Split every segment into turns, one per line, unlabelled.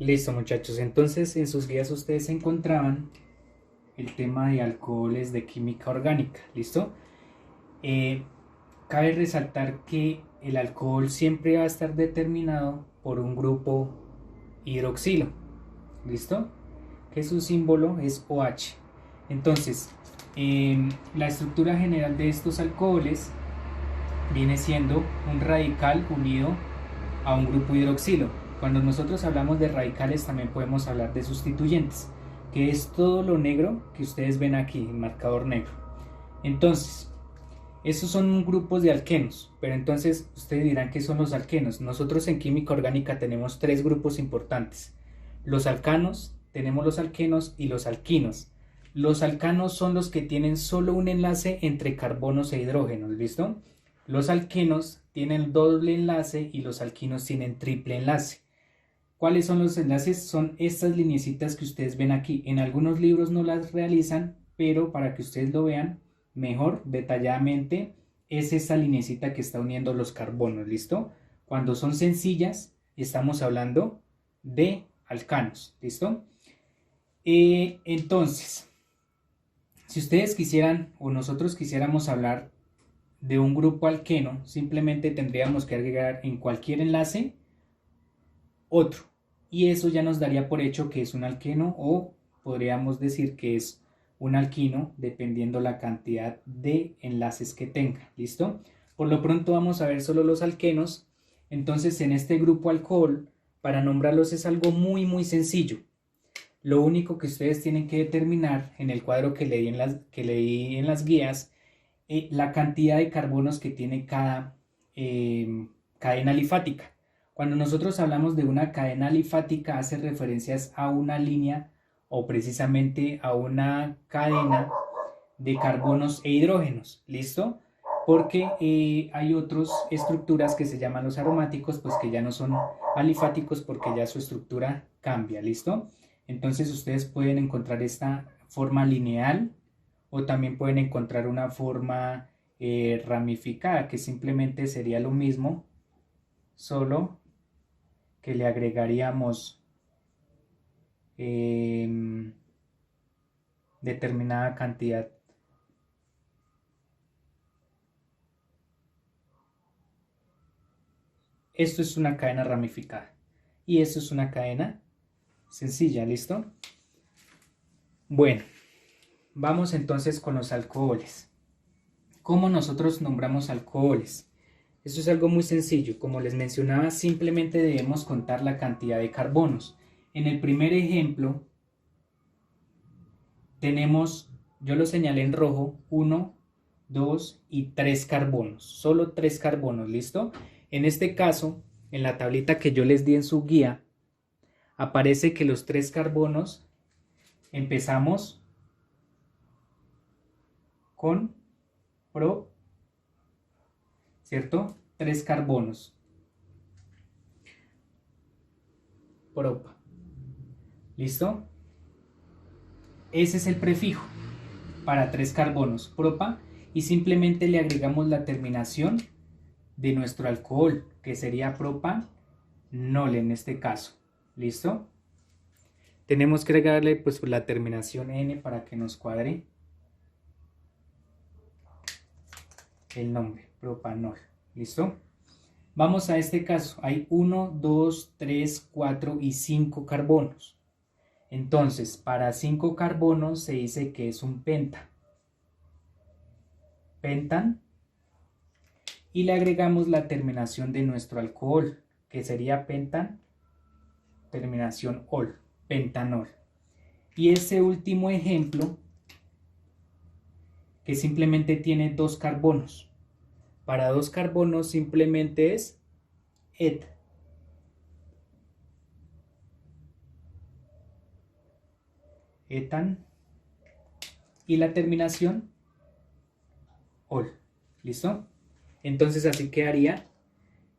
Listo, muchachos. Entonces, en sus guías ustedes encontraban el tema de alcoholes de química orgánica. ¿Listo? Eh, Cabe resaltar que el alcohol siempre va a estar determinado por un grupo hidroxilo. ¿Listo? Que su símbolo es OH. Entonces, la estructura general de estos alcoholes viene siendo un radical unido a un grupo hidroxilo. Cuando nosotros hablamos de radicales también podemos hablar de sustituyentes, que es todo lo negro que ustedes ven aquí, en marcador negro. Entonces, esos son grupos de alquenos, pero entonces ustedes dirán qué son los alquenos. Nosotros en química orgánica tenemos tres grupos importantes. Los alcanos, tenemos los alquenos y los alquinos. Los alcanos son los que tienen solo un enlace entre carbonos e hidrógenos, ¿listo? Los alquenos tienen doble enlace y los alquinos tienen triple enlace. ¿Cuáles son los enlaces? Son estas lineecitas que ustedes ven aquí. En algunos libros no las realizan, pero para que ustedes lo vean mejor, detalladamente, es esta lineecita que está uniendo los carbonos, ¿listo? Cuando son sencillas, estamos hablando de alcanos, ¿listo? Entonces, si ustedes quisieran o nosotros quisiéramos hablar de un grupo alqueno, simplemente tendríamos que agregar en cualquier enlace otro. Y eso ya nos daría por hecho que es un alqueno o podríamos decir que es un alquino dependiendo la cantidad de enlaces que tenga. ¿Listo? Por lo pronto vamos a ver solo los alquenos. Entonces en este grupo alcohol, para nombrarlos es algo muy sencillo. Lo único que ustedes tienen que determinar en el cuadro que leí en las guías, la cantidad de carbonos que tiene cada cadena alifática. Cuando nosotros hablamos de una cadena alifática hace referencias a una línea o precisamente a una cadena de carbonos e hidrógenos, ¿listo? Porque hay otras estructuras que se llaman los aromáticos, pues que ya no son alifáticos porque ya su estructura cambia, ¿listo? Entonces ustedes pueden encontrar esta forma lineal o también pueden encontrar una forma ramificada, que simplemente sería lo mismo, solo que le agregaríamos determinada cantidad. Esto es una cadena ramificada y esto es una cadena sencilla, ¿listo? Bueno, vamos entonces con los alcoholes. ¿Cómo nosotros nombramos alcoholes? Esto es algo muy sencillo. Como les mencionaba, simplemente debemos contar la cantidad de carbonos. En el primer ejemplo tenemos, yo lo señalé en rojo, 1, 2 y 3 carbonos. Solo 3 carbonos, ¿listo? En este caso, en la tablita que yo les di en su guía, aparece que los 3 carbonos empezamos con pro, ¿cierto? 3 carbonos. Propa. ¿Listo? Ese es el prefijo para 3 carbonos, propa, y simplemente le agregamos la terminación de nuestro alcohol, que sería propanol en este caso. ¿Listo? Tenemos que agregarle pues la terminación N para que nos cuadre el nombre, propanol. ¿Listo? Vamos a este caso. Hay 1, 2, 3, 4 y 5 carbonos. Entonces, para 5 carbonos se dice que es un penta. Pentan. Y le agregamos la terminación de nuestro alcohol, que sería pentan, terminación ol, pentanol. Y ese último ejemplo, que simplemente tiene 2 carbonos. Para 2 carbonos simplemente es et. Etan. Y la terminación ol. ¿Listo? Entonces así quedaría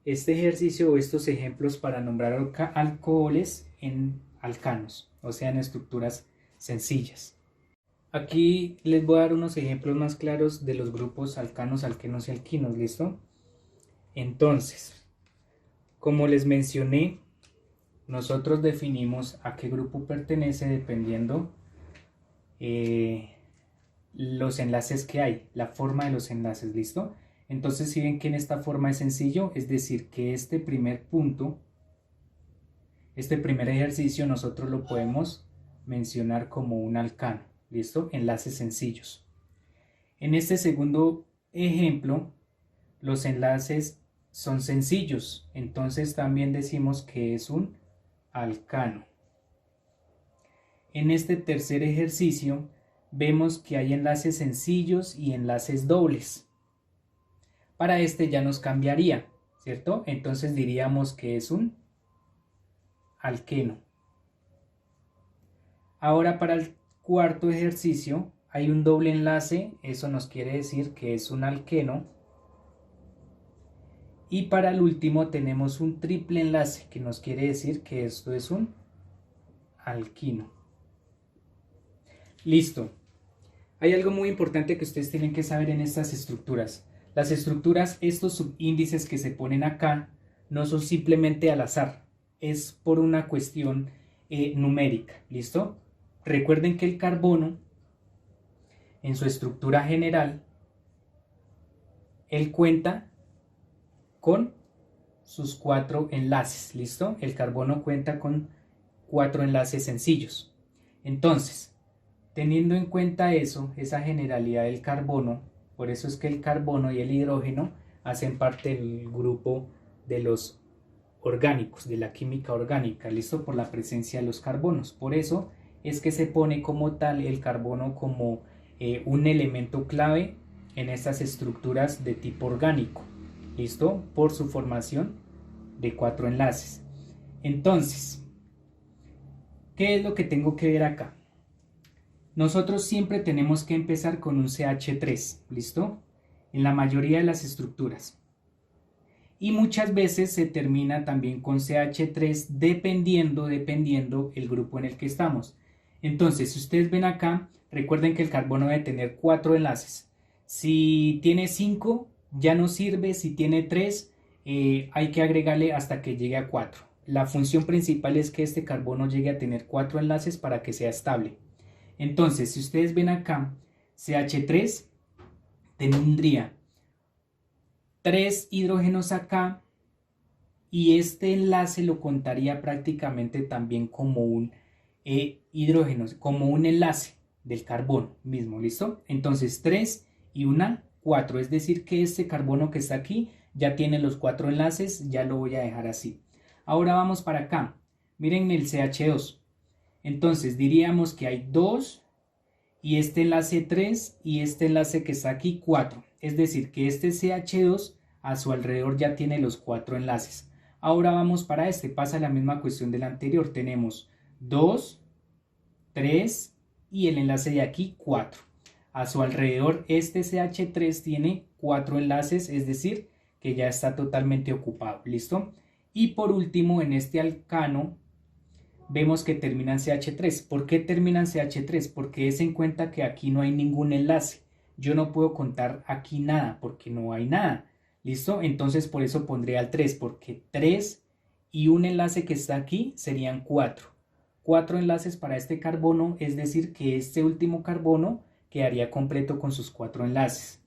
este ejercicio o estos ejemplos para nombrar alcoholes en alcanos, o sea, en estructuras sencillas. Aquí les voy a dar unos ejemplos más claros de los grupos alcanos, alquenos y alquinos, ¿listo? Entonces, como les mencioné, nosotros definimos a qué grupo pertenece dependiendo los enlaces que hay, la forma de los enlaces, ¿listo? Entonces si ven que en esta forma es sencillo, es decir que este primer punto, este primer ejercicio nosotros lo podemos mencionar como un alcano, ¿listo? Enlaces sencillos. En este segundo ejemplo, los enlaces son sencillos, entonces también decimos que es un alcano. En este tercer ejercicio vemos que hay enlaces sencillos y enlaces dobles. Para este ya nos cambiaría, ¿cierto? Entonces diríamos que es un alqueno. Ahora para el cuarto ejercicio hay un doble enlace, eso nos quiere decir que es un alqueno. Y para el último tenemos un triple enlace, que nos quiere decir que esto es un alquino. Listo. Hay algo muy importante que ustedes tienen que saber en estas estructuras. Las estructuras, estos subíndices que se ponen acá, no son simplemente al azar. Es por una cuestión numérica. ¿Listo? Recuerden que el carbono, en su estructura general, él cuenta con sus 4 enlaces, ¿listo? El carbono cuenta con 4 enlaces sencillos. Entonces, teniendo en cuenta eso, esa generalidad del carbono, por eso es que el carbono y el hidrógeno hacen parte del grupo de los orgánicos, de la química orgánica, ¿listo? Por la presencia de los carbonos. Por eso es que se pone como tal el carbono como un elemento clave en estas estructuras de tipo orgánico. ¿Listo? Por su formación de 4 enlaces. Entonces, ¿qué es lo que tengo que ver acá? Nosotros siempre tenemos que empezar con un CH3, ¿listo? En la mayoría de las estructuras. Y muchas veces se termina también con CH3 dependiendo el grupo en el que estamos. Entonces, si ustedes ven acá, recuerden que el carbono debe tener 4 enlaces. Si tiene 5, ya no sirve. Si tiene 3, hay que agregarle hasta que llegue a 4. La función principal es que este carbono llegue a tener 4 enlaces para que sea estable. Entonces, si ustedes ven acá, CH3 tendría 3 hidrógenos acá y este enlace lo contaría prácticamente también como un hidrógeno, como un enlace del carbono mismo, ¿listo? Entonces 3 y 4, es decir que este carbono que está aquí ya tiene los 4 enlaces, ya lo voy a dejar así. Ahora vamos para acá, miren el CH2, entonces diríamos que hay 2 y este enlace 3 y este enlace que está aquí 4, es decir que este CH2 a su alrededor ya tiene los 4 enlaces. Ahora vamos para este, pasa la misma cuestión del anterior, tenemos 2, 3 y el enlace de aquí 4. A su alrededor este CH3 tiene 4 enlaces, es decir, que ya está totalmente ocupado, ¿listo? Y por último, en este alcano, vemos que termina en CH3. ¿Por qué termina en CH3? Porque es en cuenta que aquí no hay ningún enlace. Yo no puedo contar aquí nada, porque no hay nada, ¿listo? Entonces por eso pondré al 3, porque 3 y un enlace que está aquí serían 4. 4 enlaces para este carbono, es decir, que este último carbono quedaría completo con sus 4 enlaces.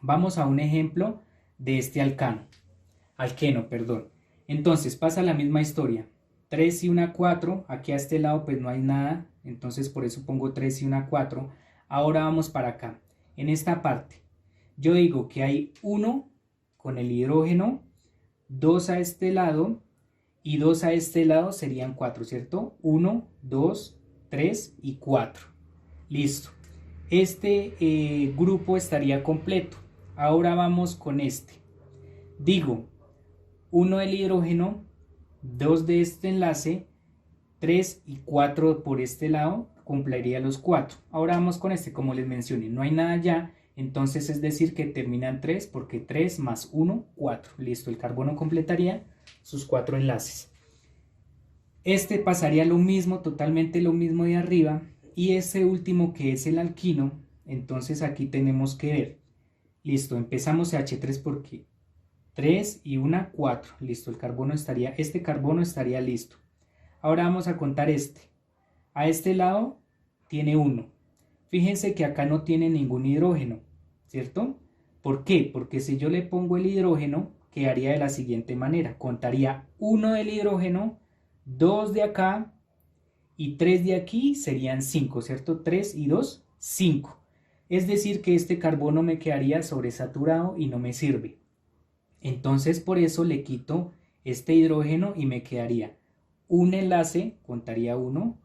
Vamos a un ejemplo de este alqueno. Entonces pasa la misma historia. 3 y 4, aquí a este lado pues no hay nada, entonces por eso pongo 3 y 4. Ahora vamos para acá. En esta parte, yo digo que hay 1 con el hidrógeno, 2 a este lado y 2 a este lado serían 4, ¿cierto? 1, 2, 3 y 4. Listo. Este grupo estaría completo. Ahora vamos con este. Digo, 1 del hidrógeno, 2 de este enlace, 3 y 4 por este lado, cumpliría los 4. Ahora vamos con este, como les mencioné, no hay nada ya, entonces es decir que terminan 3 porque 3 más 1, 4. Listo, el carbono completaría sus 4 enlaces. Este pasaría lo mismo, totalmente lo mismo de arriba, y ese último que es el alquino, entonces aquí tenemos que ver. Listo, empezamos CH3 porque 3 y 4. Listo, este carbono estaría listo. Ahora vamos a contar este. A este lado tiene 1. Fíjense que acá no tiene ningún hidrógeno, ¿cierto? ¿Por qué? Porque si yo le pongo el hidrógeno, quedaría de la siguiente manera. Contaría 1 del hidrógeno, 2 de acá y 3 de aquí, serían 5, ¿cierto? 3 y 2, 5. Es decir que este carbono me quedaría sobresaturado y no me sirve. Entonces por eso le quito este hidrógeno y me quedaría un enlace, contaría 1,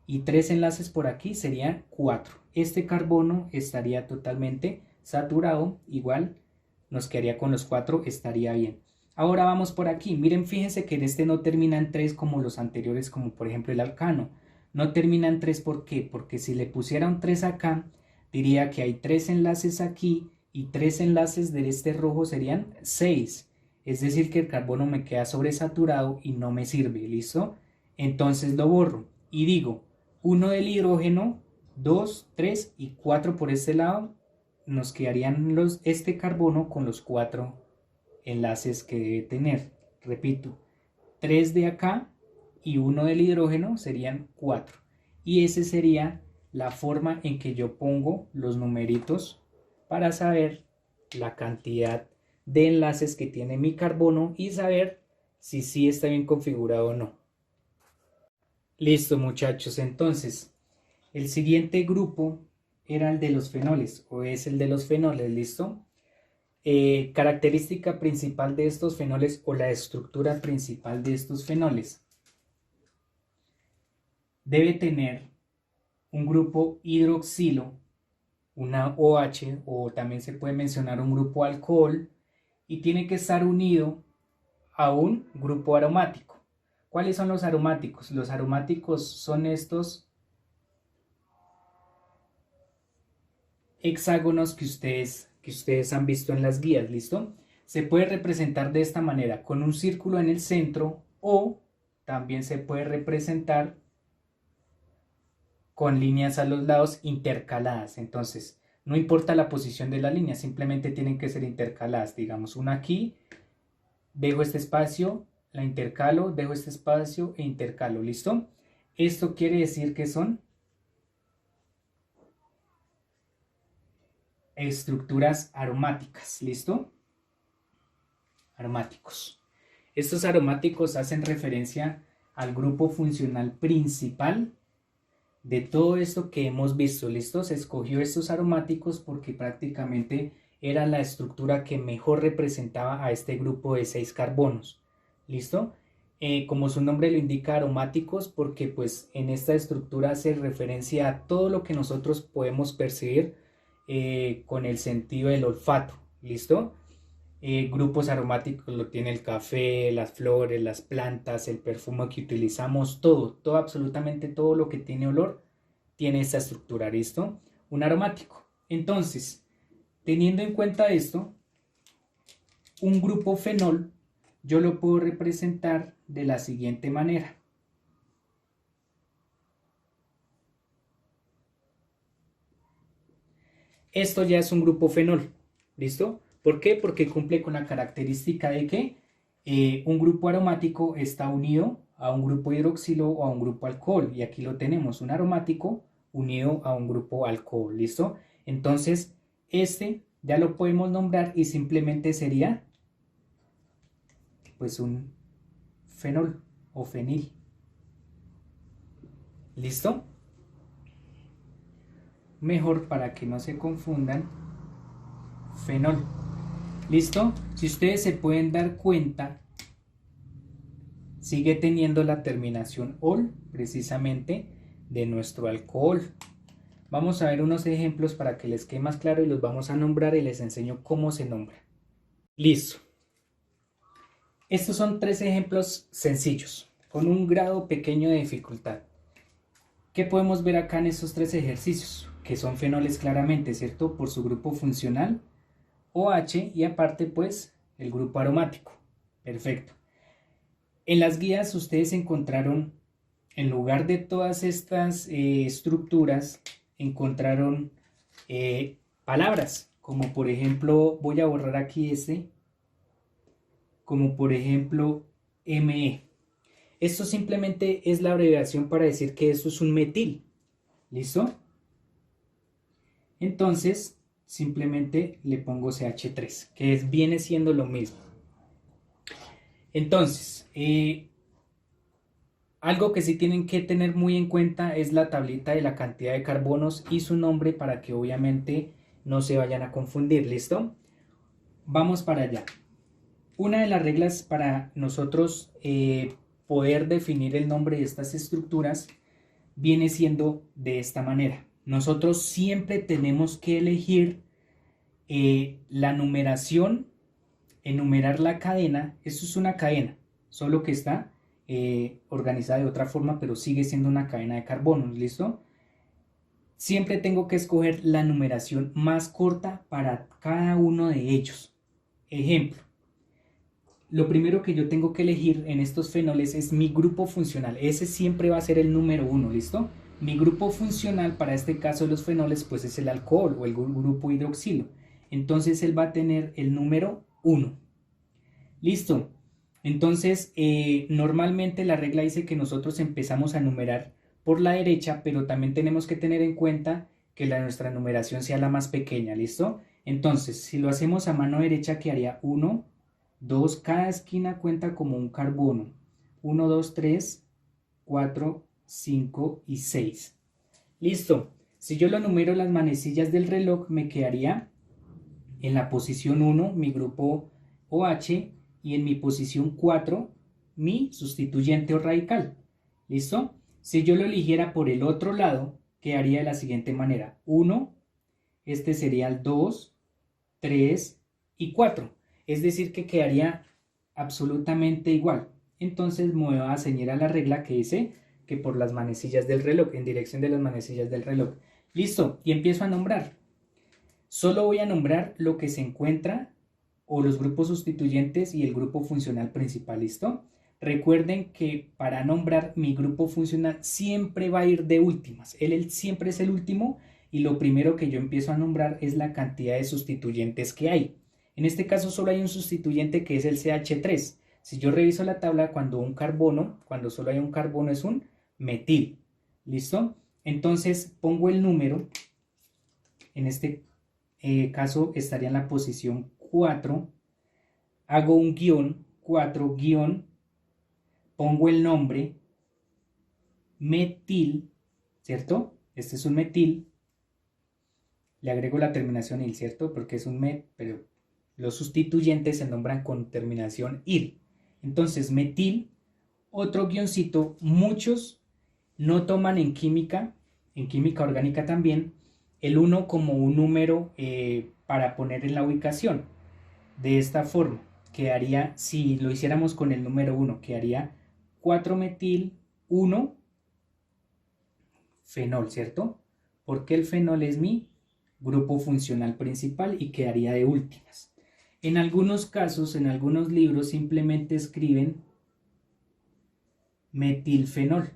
y 3 enlaces por aquí serían 4. Este carbono estaría totalmente saturado, igual nos quedaría con los 4, estaría bien. Ahora vamos por aquí, miren, fíjense que en este no termina en 3 como los anteriores, como por ejemplo el alcano. No termina en 3, ¿por qué? Porque si le pusiera un 3 acá, diría que hay 3 enlaces aquí y 3 enlaces de este rojo serían 6. Es decir que el carbono me queda sobresaturado y no me sirve, ¿listo? Entonces lo borro y digo 1 del hidrógeno, 2, 3 y 4 por este lado. Nos quedarían este carbono con los 4 enlaces que debe tener. Repito, 3 de acá y 1 del hidrógeno serían 4. Y esa sería la forma en que yo pongo los numeritos para saber la cantidad de enlaces que tiene mi carbono y saber si sí está bien configurado o no. Listo, muchachos, entonces el siguiente grupo era el de los fenoles, o es el de los fenoles, ¿listo? Característica principal de estos fenoles o la estructura principal de estos fenoles. Debe tener un grupo hidroxilo, una OH, o también se puede mencionar un grupo alcohol, y tiene que estar unido a un grupo aromático. ¿Cuáles son los aromáticos? Los aromáticos son estos hexágonos que ustedes han visto en las guías, ¿listo? Se puede representar de esta manera, con un círculo en el centro, o también se puede representar con líneas a los lados intercaladas. Entonces, no importa la posición de la línea, simplemente tienen que ser intercaladas. Digamos, una aquí, dejo este espacio, la intercalo, dejo este espacio e intercalo, ¿listo? Esto quiere decir que son estructuras aromáticas, ¿listo? Aromáticos. Estos aromáticos hacen referencia al grupo funcional principal de todo esto que hemos visto, ¿listo? Se escogió estos aromáticos porque prácticamente era la estructura que mejor representaba a este grupo de 6 carbonos, ¿listo? Como su nombre lo indica, aromáticos, porque pues en esta estructura hace referencia a todo lo que nosotros podemos percibir con el sentido del olfato, ¿listo? Grupos aromáticos lo tiene el café, las flores, las plantas, el perfume que utilizamos, todo, absolutamente todo lo que tiene olor tiene esta estructura, ¿listo? Un aromático. Entonces, teniendo en cuenta esto, un grupo fenol yo lo puedo representar de la siguiente manera. Esto ya es un grupo fenol, ¿listo? ¿Por qué? Porque cumple con la característica de que un grupo aromático está unido a un grupo hidroxilo o a un grupo alcohol. Y aquí lo tenemos, un aromático unido a un grupo alcohol, ¿listo? Entonces, este ya lo podemos nombrar y simplemente sería pues un fenol o fenil. ¿Listo? Mejor para que no se confundan, fenol. ¿Listo? Si ustedes se pueden dar cuenta, sigue teniendo la terminación ol, precisamente, de nuestro alcohol. Vamos a ver unos ejemplos para que les quede más claro y los vamos a nombrar y les enseño cómo se nombra. Listo. Estos son 3 ejemplos sencillos, con un grado pequeño de dificultad. ¿Qué podemos ver acá en estos 3 ejercicios? Que son fenoles claramente, ¿cierto? Por su grupo funcional, OH, y aparte pues el grupo aromático. Perfecto. En las guías ustedes encontraron, en lugar de todas estas estructuras, encontraron palabras, como por ejemplo, voy a borrar aquí como por ejemplo ME. Esto simplemente es la abreviación para decir que esto es un metil. ¿Listo? Entonces, simplemente le pongo CH3, que viene siendo lo mismo. Entonces, algo que sí tienen que tener muy en cuenta es la tablita de la cantidad de carbonos y su nombre para que obviamente no se vayan a confundir. ¿Listo? Vamos para allá. Una de las reglas para nosotros poder definir el nombre de estas estructuras viene siendo de esta manera. Nosotros siempre tenemos que elegir la numeración, enumerar la cadena. Esto es una cadena, solo que está organizada de otra forma, pero sigue siendo una cadena de carbonos. ¿Listo? Siempre tengo que escoger la numeración más corta para cada uno de ellos. Ejemplo. Lo primero que yo tengo que elegir en estos fenoles es mi grupo funcional. Ese siempre va a ser el número 1, ¿listo? Mi grupo funcional para este caso de los fenoles pues es el alcohol o el grupo hidroxilo. Entonces él va a tener el número 1. ¿Listo? Entonces normalmente la regla dice que nosotros empezamos a numerar por la derecha, pero también tenemos que tener en cuenta que nuestra numeración sea la más pequeña, ¿listo? Entonces si lo hacemos a mano derecha quedaría 1, 2, cada esquina cuenta como un carbono. 1, 2, 3, 4, 5 y 6. Listo. Si yo lo numero las manecillas del reloj, me quedaría en la posición 1 mi grupo OH y en mi posición 4 mi sustituyente o radical. ¿Listo? Si yo lo eligiera por el otro lado, quedaría de la siguiente manera. 1, este sería el 2, 3 y 4. Es decir, que quedaría absolutamente igual. Entonces me voy a ceñir a la regla que dice que por las manecillas del reloj, en dirección de las manecillas del reloj. Listo, y empiezo a nombrar. Solo voy a nombrar lo que se encuentra o los grupos sustituyentes y el grupo funcional principal. ¿Listo? Recuerden que para nombrar mi grupo funcional siempre va a ir de últimas. Él siempre es el último y lo primero que yo empiezo a nombrar es la cantidad de sustituyentes que hay. En este caso solo hay un sustituyente que es el CH3. Si yo reviso la tabla, cuando solo hay un carbono es un metil. ¿Listo? Entonces pongo el número. En este caso estaría en la posición 4. Hago un guión, 4 guión. Pongo el nombre metil, ¿cierto? Este es un metil. Le agrego la terminación il, ¿cierto? Porque es un met, pero los sustituyentes se nombran con terminación il. Entonces, metil, otro guioncito, muchos no toman en química orgánica también, el 1 como un número para poner en la ubicación. De esta forma, quedaría, si lo hiciéramos con el número 1, quedaría 4-metil 1 fenol, ¿cierto? Porque el fenol es mi grupo funcional principal y quedaría de últimas. En algunos casos, en algunos libros, simplemente escriben metilfenol,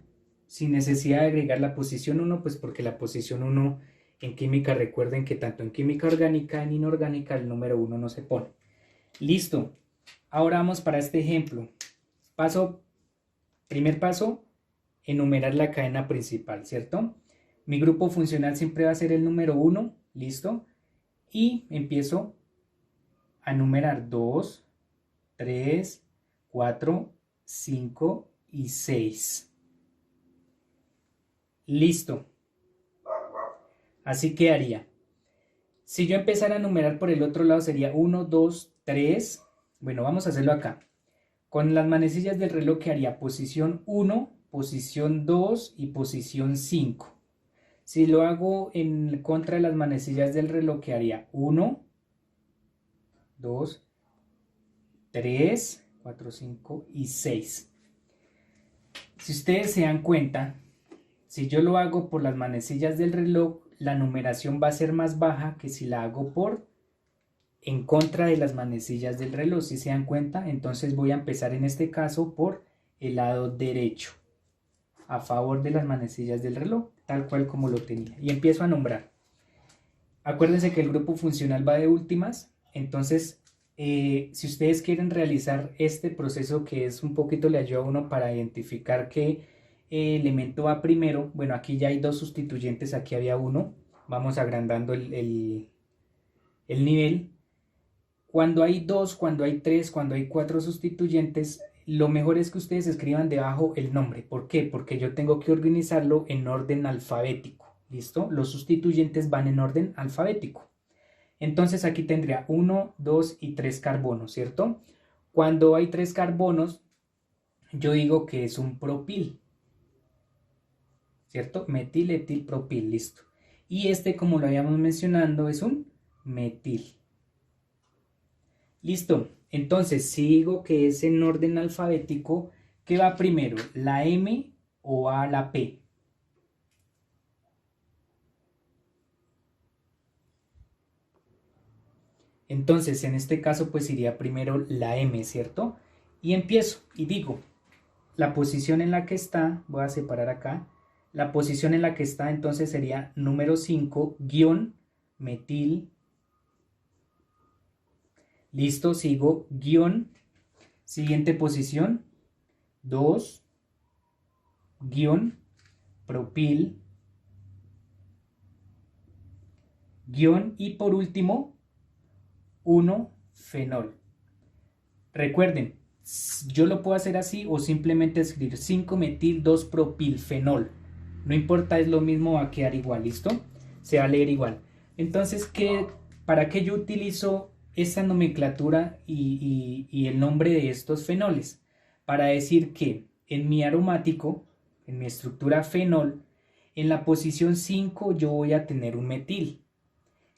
sin necesidad de agregar la posición 1, pues porque la posición 1 en química, recuerden que tanto en química orgánica, en inorgánica, el número 1 no se pone. Listo. Ahora vamos para este ejemplo. Primer paso, enumerar la cadena principal, ¿cierto? Mi grupo funcional siempre va a ser el número 1, ¿listo? Y empiezo a numerar 2, 3, 4, 5 y 6. Listo. Así quedaría. Si yo empezara a numerar por el otro lado sería 1, 2, 3. Bueno, vamos a hacerlo acá. Con las manecillas del reloj quedaría posición 1, posición 2 y posición 5. Si lo hago en contra de las manecillas del reloj quedaría 1, 2, 3, 4, 5 y 6. Si ustedes se dan cuenta, si yo lo hago por las manecillas del reloj, la numeración va a ser más baja que si la hago en contra de las manecillas del reloj. Si se dan cuenta, entonces voy a empezar en este caso por el lado derecho, a favor de las manecillas del reloj, tal cual como lo tenía. Y empiezo a nombrar. Acuérdense que el grupo funcional va de últimas, entonces si ustedes quieren realizar este proceso que es un poquito le ayuda a uno para identificar qué elemento va primero, bueno, aquí ya hay dos sustituyentes, aquí había uno, vamos agrandando el nivel. Cuando hay dos, cuando hay tres, cuando hay cuatro sustituyentes, lo mejor es que ustedes escriban debajo el nombre. ¿Por qué? Porque yo tengo que organizarlo en orden alfabético. ¿Listo? Los sustituyentes van en orden alfabético. Entonces aquí tendría 1, 2 y 3 carbonos, ¿cierto? Cuando hay 3 carbonos, yo digo que es un propil, ¿cierto? Metil, etil, propil, listo. Y este, como lo habíamos mencionado, es un metil. Listo. Entonces, si digo que es en orden alfabético, ¿qué va primero? ¿La M o va la P? Entonces, en este caso, pues iría primero la M, ¿cierto? Y empiezo y digo, la posición en la que está, voy a separar acá, la posición en la que está entonces sería número 5, guión, metil. Listo, sigo, guión, siguiente posición, 2, guión, propil, guión y por último 1 fenol. Recuerden, yo lo puedo hacer así o simplemente escribir 5 metil 2 propilfenol. No importa, es lo mismo, va a quedar igual, ¿listo? Se va a leer igual. Entonces, ¿para qué yo utilizo esta nomenclatura y el nombre de estos fenoles? Para decir que en mi aromático, en mi estructura fenol, en la posición 5 yo voy a tener un metil.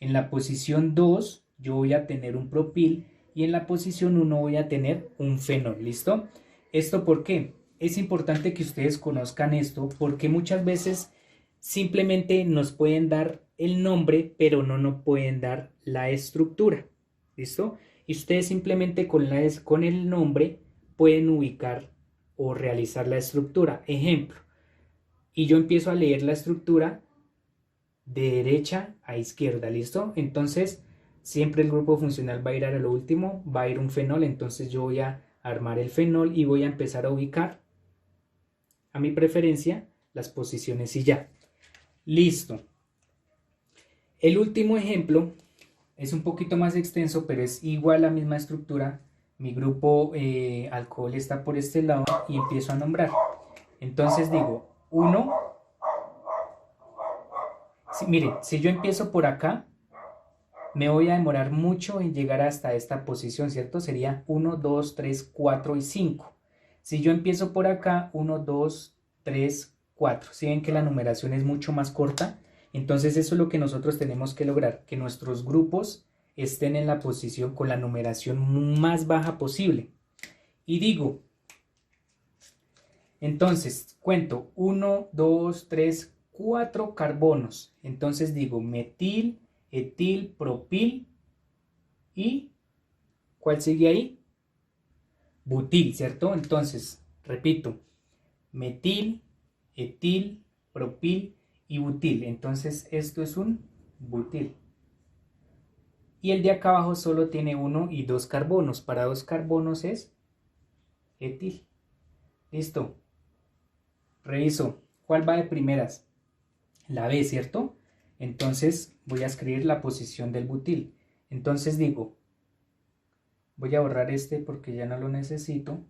En la posición 2 yo voy a tener un propil y en la posición 1 voy a tener un fenol, ¿listo? ¿Esto por qué? Es importante que ustedes conozcan esto porque muchas veces simplemente nos pueden dar el nombre pero no nos pueden dar la estructura, ¿listo? Y ustedes simplemente con el nombre pueden ubicar o realizar la estructura. Ejemplo, y yo empiezo a leer la estructura de derecha a izquierda, ¿listo? Entonces, siempre el grupo funcional va a ir a lo último, va a ir un fenol, entonces yo voy a armar el fenol y voy a empezar a ubicar a mi preferencia las posiciones y ya. Listo. El último ejemplo es un poquito más extenso, pero es igual la misma estructura. Mi grupo alcohol está por este lado y empiezo a nombrar. Entonces digo 1. Miren, si yo empiezo por acá, me voy a demorar mucho en llegar hasta esta posición, ¿cierto? Sería 1, 2, 3, 4 y 5. Si yo empiezo por acá, 1, 2, 3, 4. Si ven que la numeración es mucho más corta, entonces eso es lo que nosotros tenemos que lograr, que nuestros grupos estén en la posición con la numeración más baja posible. Y digo, entonces cuento 1, 2, 3, 4 carbonos. Entonces digo metil, etil, propil y ¿cuál sigue ahí? Butil, ¿cierto? Entonces, repito, metil, etil, propil y butil. Entonces, esto es un butil. Y el de acá abajo solo tiene 1 y 2 carbonos. Para 2 carbonos es etil. Listo. Reviso. ¿Cuál va de primeras? La B, ¿cierto? Entonces voy a escribir la posición del butil. Entonces digo, voy a borrar este porque ya no lo necesito.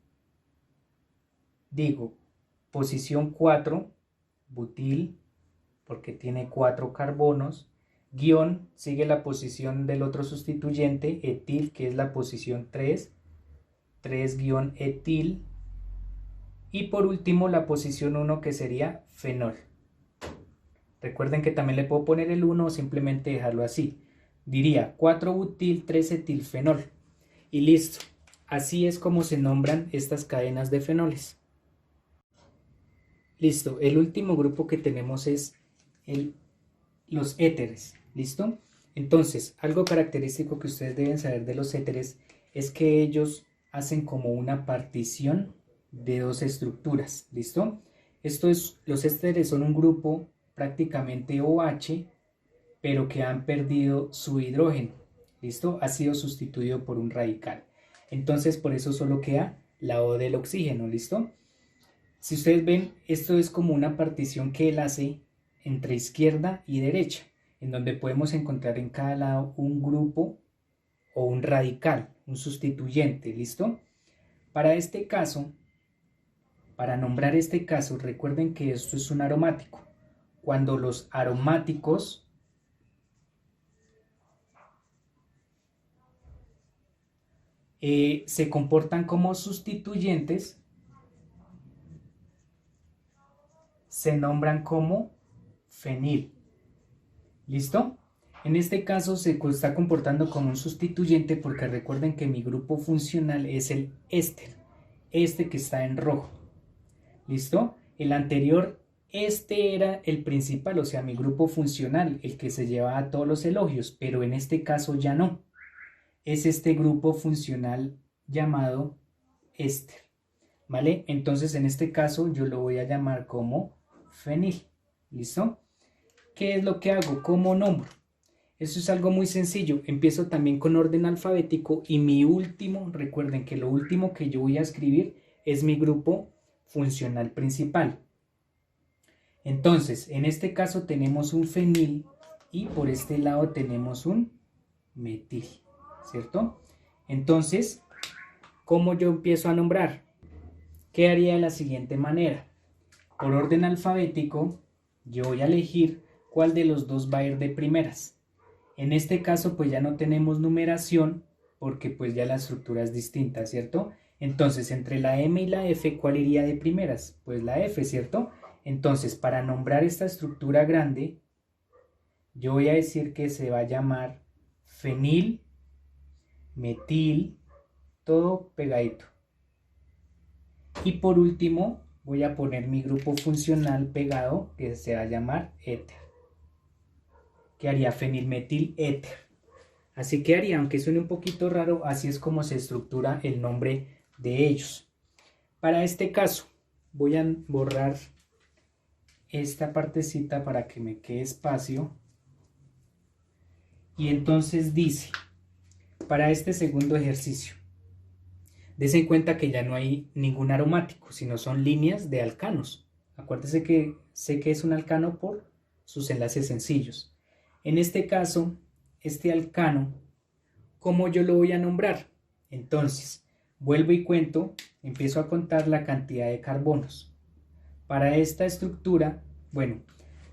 Digo, posición 4, butil, porque tiene 4 carbonos, guión, sigue la posición del otro sustituyente, etil, que es la posición 3, 3-etil, y por último la posición 1 que sería fenol. Recuerden que también le puedo poner el 1 o simplemente dejarlo así. Diría 4-butil, 3-etilfenol. Y listo. Así es como se nombran estas cadenas de fenoles. Listo. El último grupo que tenemos es los éteres. ¿Listo? Entonces, algo característico que ustedes deben saber de los éteres es que ellos hacen como una partición de dos estructuras. ¿Listo? Los éteres son un grupo prácticamente OH, pero que han perdido su hidrógeno. ¿Listo? Ha sido sustituido por un radical. Entonces por eso solo queda la O del oxígeno, ¿listo? Si ustedes ven, esto es como una partición que él hace entre izquierda y derecha, en donde podemos encontrar en cada lado un grupo o un radical, un sustituyente, ¿listo? Para este caso, para nombrar este caso, recuerden que esto es un aromático. Cuando los aromáticos se comportan como sustituyentes, se nombran como fenil. ¿Listo? En este caso se está comportando como un sustituyente porque recuerden que mi grupo funcional es el éster, este que está en rojo. ¿Listo? El anterior, este era el principal, o sea, mi grupo funcional, el que se llevaba todos los elogios, pero en este caso ya no. Es este grupo funcional llamado éster, ¿vale? Entonces en este caso yo lo voy a llamar como fenil. ¿Listo? ¿Qué es lo que hago? ¿Cómo nombro? Eso es algo muy sencillo. Empiezo también con orden alfabético y mi último, recuerden que lo último que yo voy a escribir es mi grupo funcional principal. Entonces, en este caso tenemos un fenil y por este lado tenemos un metil, ¿cierto? Entonces, ¿cómo yo empiezo a nombrar? ¿Qué haría de la siguiente manera? Por orden alfabético, yo voy a elegir cuál de los dos va a ir de primeras. En este caso, pues ya no tenemos numeración porque pues ya la estructura es distinta, ¿cierto? Entonces, entre la M y la F, ¿cuál iría de primeras? Pues la F, ¿cierto? Entonces, para nombrar esta estructura grande, yo voy a decir que se va a llamar fenil, metil, todo pegadito. Y por último, voy a poner mi grupo funcional pegado, que se va a llamar éter, que haría fenilmetil éter. Así quedaría, aunque suene un poquito raro, así es como se estructura el nombre de ellos. Para este caso, voy a borrar esta partecita para que me quede espacio. Y entonces dice, para este segundo ejercicio, dense en cuenta que ya no hay ningún aromático, sino son líneas de alcanos. Acuérdense que sé que es un alcano por sus enlaces sencillos. En este caso, este alcano, ¿cómo yo lo voy a nombrar? Entonces, vuelvo y cuento, empiezo a contar la cantidad de carbonos. Para esta estructura, bueno,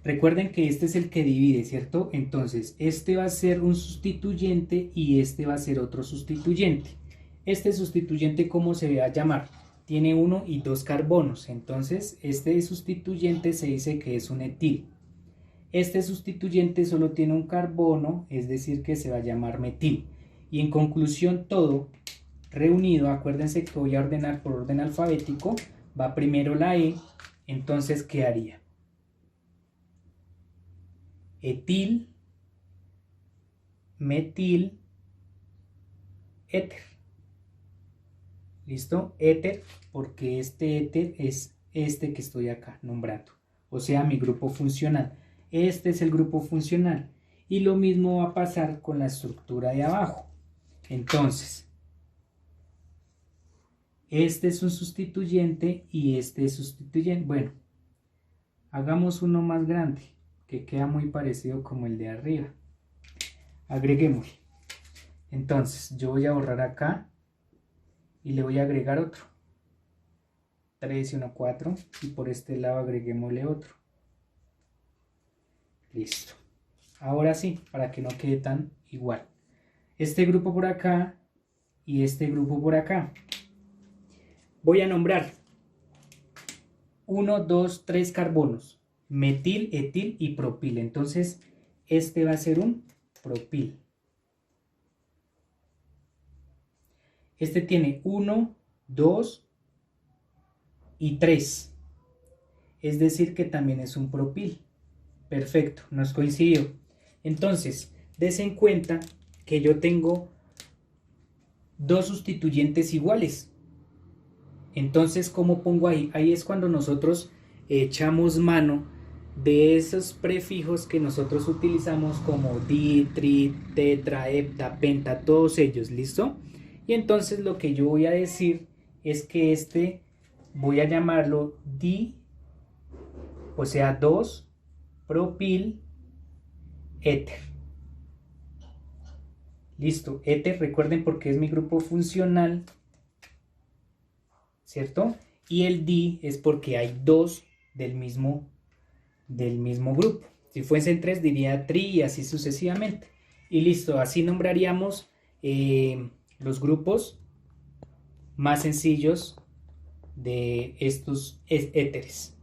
recuerden que este es el que divide, ¿cierto? Entonces, este va a ser un sustituyente y este va a ser otro sustituyente. Este sustituyente, ¿cómo se va a llamar? Tiene 1 y 2 carbonos, entonces este sustituyente se dice que es un etil. Este sustituyente solo tiene un carbono, es decir que se va a llamar metil. Y en conclusión todo reunido, acuérdense que voy a ordenar por orden alfabético, va primero la E, entonces quedaría etil, metil, éter. ¿Listo? Éter, porque este éter es este que estoy acá nombrando, o sea, mi grupo funcional. Este es el grupo funcional. Y lo mismo va a pasar con la estructura de abajo. Entonces, este es un sustituyente y este es sustituyente. Bueno, hagamos uno más grande, que queda muy parecido como el de arriba. Agreguémosle. Entonces, yo voy a borrar acá y le voy a agregar otro. 3 y 1, 4. Y por este lado agreguémosle otro. Listo. Ahora sí, para que no quede tan igual. Este grupo por acá y este grupo por acá. Voy a nombrar 1, 2, 3 carbonos. Metil, etil y propil. Entonces, este va a ser un propil. Este tiene 1, 2 y 3. Es decir que también es un propil. Perfecto, nos coincidió. Entonces, dense en cuenta que yo tengo dos sustituyentes iguales. Entonces, ¿cómo pongo ahí? Ahí es cuando nosotros echamos mano de esos prefijos que nosotros utilizamos como di, tri, tetra, hepta, penta, todos ellos, ¿listo? Y entonces lo que yo voy a decir es que este voy a llamarlo di, o sea 2 propil éter. Listo, éter, recuerden porque es mi grupo funcional, ¿cierto? Y el di es porque hay dos del mismo grupo. Si fuesen tres diría tri y así sucesivamente. Y listo, así nombraríamos los grupos más sencillos de estos éteres.